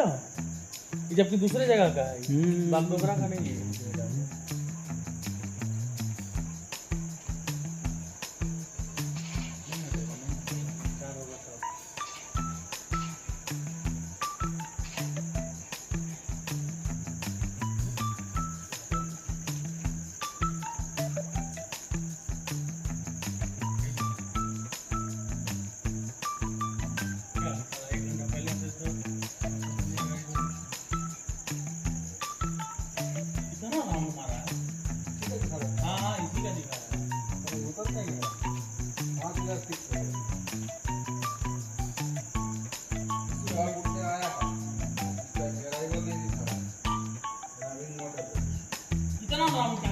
ये जबकि दूसरे जगह का है, बागडोगरा का नहीं है। कितना